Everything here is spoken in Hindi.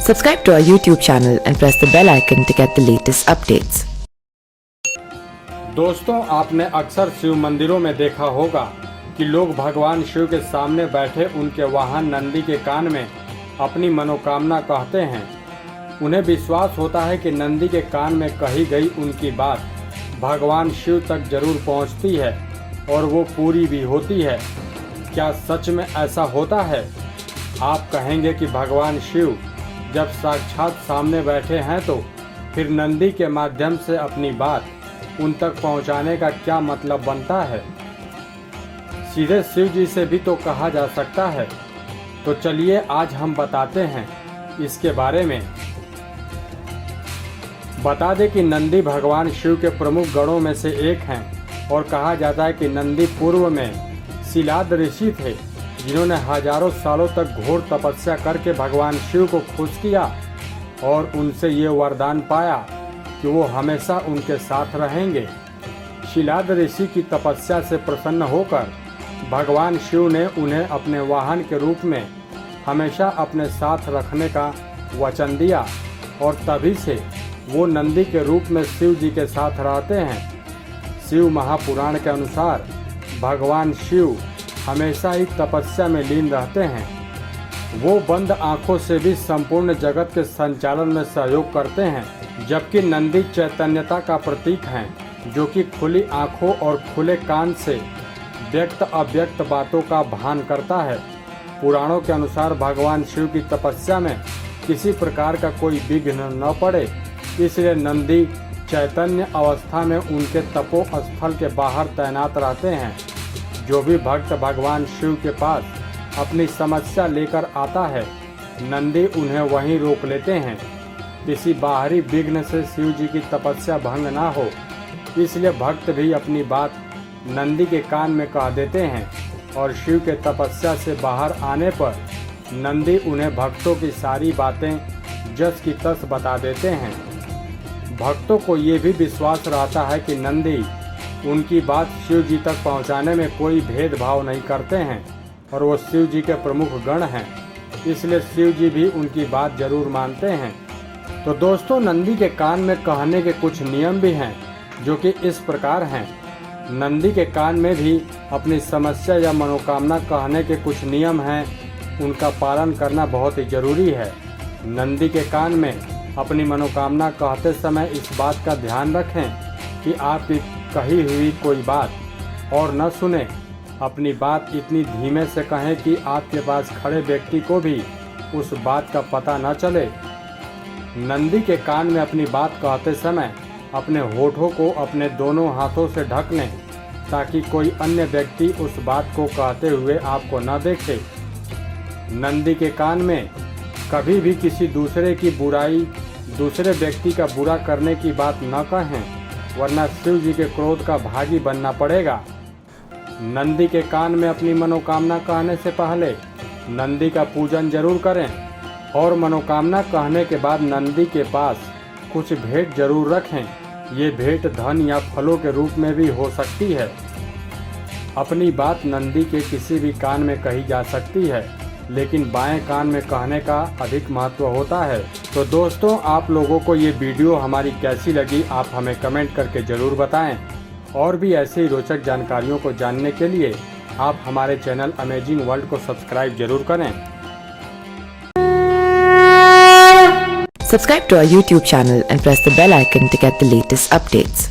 Subscribe to our YouTube channel and press the bell icon to get the latest updates. दोस्तों, आपने अक्सर शिव मंदिरों में देखा होगा कि लोग भगवान शिव के सामने बैठे उनके वाहन नंदी के कान में अपनी मनोकामना कहते हैं। उन्हें विश्वास होता है कि नंदी के कान में कही गई उनकी बात भगवान शिव तक जरूर पहुंचती है और वो पूरी भी होती है। क्या सच में ऐसा होता है? आप कहेंगे कि भगवान शिव जब साक्षात सामने बैठे हैं तो फिर नंदी के माध्यम से अपनी बात उन तक पहुंचाने का क्या मतलब बनता है? सीधे शिव जी से भी तो कहा जा सकता है। तो चलिए आज हम बताते हैं इसके बारे में। बता दें कि नंदी भगवान शिव के प्रमुख गणों में से एक हैं और कहा जाता है कि नंदी पूर्व में शिलाद ऋषि थे जिन्होंने हजारों सालों तक घोर तपस्या करके भगवान शिव को खुश किया और उनसे ये वरदान पाया कि वो हमेशा उनके साथ रहेंगे। शिलाद ऋषि की तपस्या से प्रसन्न होकर भगवान शिव ने उन्हें अपने वाहन के रूप में हमेशा अपने साथ रखने का वचन दिया और तभी से वो नंदी के रूप में शिव जी के साथ रहते हैं। शिव महापुराण के अनुसार भगवान शिव हमेशा ही तपस्या में लीन रहते हैं। वो बंद आंखों से भी संपूर्ण जगत के संचालन में सहयोग करते हैं, जबकि नंदी चैतन्यता का प्रतीक हैं, जो कि खुली आंखों और खुले कान से व्यक्त अव्यक्त बातों का भान करता है। पुराणों के अनुसार भगवान शिव की तपस्या में किसी प्रकार का कोई विघ्न न पड़े, इसलिए नंदी चैतन्य अवस्था में उनके तपो स्थल के बाहर तैनात रहते हैं। जो भी भक्त भगवान शिव के पास अपनी समस्या लेकर आता है, नंदी उन्हें वहीं रोक लेते हैं। किसी बाहरी विघ्न से शिव जी की तपस्या भंग ना हो, इसलिए भक्त भी अपनी बात नंदी के कान में कह देते हैं और शिव के तपस्या से बाहर आने पर नंदी उन्हें भक्तों की सारी बातें जस की तस बता देते हैं। भक्तों को ये भी विश्वास रहता है कि नंदी उनकी बात शिव जी तक पहुंचाने में कोई भेदभाव नहीं करते हैं और वो शिव जी के प्रमुख गण हैं, इसलिए शिव जी भी उनकी बात जरूर मानते हैं। तो दोस्तों, नंदी के कान में कहने के कुछ नियम भी हैं जो कि इस प्रकार हैं। नंदी के कान में भी अपनी समस्या या मनोकामना कहने के कुछ नियम हैं, उनका पालन करना बहुत ही जरूरी है। नंदी के कान में अपनी मनोकामना कहते समय इस बात का ध्यान रखें कि आपकी कही हुई कोई बात और न सुने। अपनी बात इतनी धीमे से कहें कि आपके पास खड़े व्यक्ति को भी उस बात का पता न चले। नंदी के कान में अपनी बात कहते समय अपने होठों को अपने दोनों हाथों से ढक लें ताकि कोई अन्य व्यक्ति उस बात को कहते हुए आपको न देखे। नंदी के कान में कभी भी किसी दूसरे की बुराई, दूसरे व्यक्ति का बुरा करने की बात न कहें, वरना शिव जी के क्रोध का भागी बनना पड़ेगा। नंदी के कान में अपनी मनोकामना कहने से पहले नंदी का पूजन जरूर करें और मनोकामना कहने के बाद नंदी के पास कुछ भेंट जरूर रखें। ये भेंट धन या फलों के रूप में भी हो सकती है। अपनी बात नंदी के किसी भी कान में कही जा सकती है, लेकिन बाएं कान में कहने का अधिक महत्व होता है। तो दोस्तों, आप लोगों को ये वीडियो हमारी कैसी लगी, आप हमें कमेंट करके ज़रूर बताएं। और भी ऐसे ही रोचक जानकारियों को जानने के लिए आप हमारे चैनल अमेजिंग वर्ल्ड को सब्सक्राइब जरूर करें। Subscribe to our YouTube channel and press the bell icon to get the latest updates.